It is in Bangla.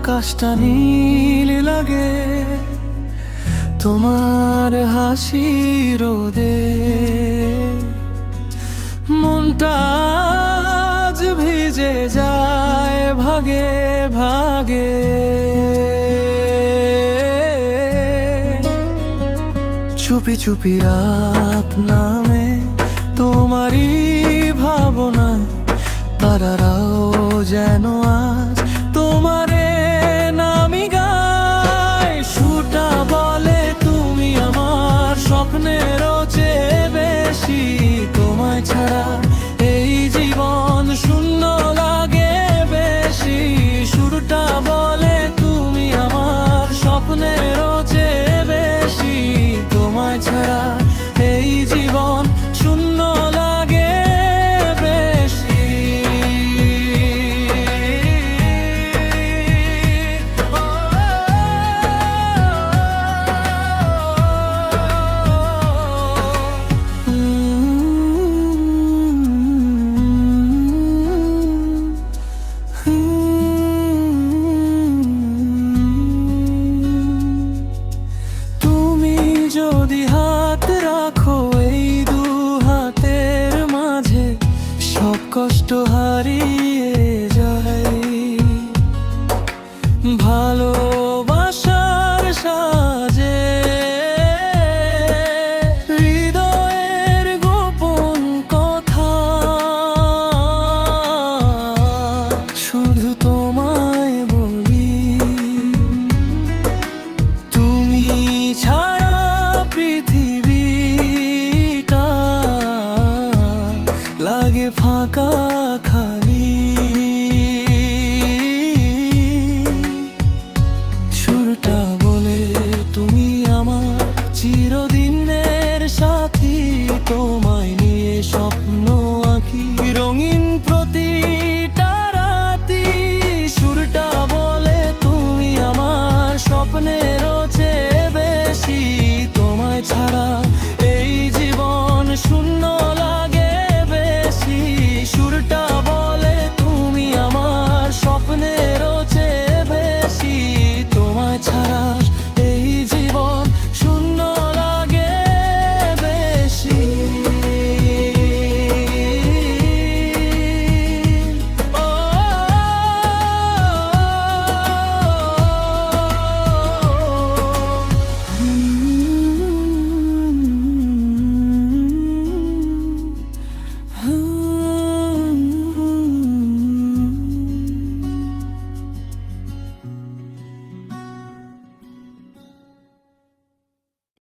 আকাশটা নীল লাগে তোমার হাসি রোদে। মনটা আজ ভিজে যায় ভাগে ভাগে। চুপি চুপি রাত নামে তোমারই ভাবনায়, তারারাও যেন আজ তোমারে নামি গায়। সুরটা বলে তুমি আমার স্বপ্নেরও চেয়ে বেশি, তোমায় ছাড়া এই জীবন শূন্য লাগে বেশি। সুরটা বলে তুমি আমার স্বপ্নেরও চেয়ে বেশি, তোমায় ছাড়া এই জীবন শূন্য লাগে বেশি। তুমি যদি হাত রাখো এই দু হাতের মাঝে, সব কষ্ট হারিয়ে যায়। ভালোবাসার সাজে হৃদয়ের গোপন কথা শুধু তোমায় বলি। তুমি ছাড়া পৃথিবীটা লাগে ফাঁকা খালি। সুরটা বলে তুমি আমার চিরদিনের সাথী, তোমায় নিয়ে স্বপ্ন আঁকি। রঙিন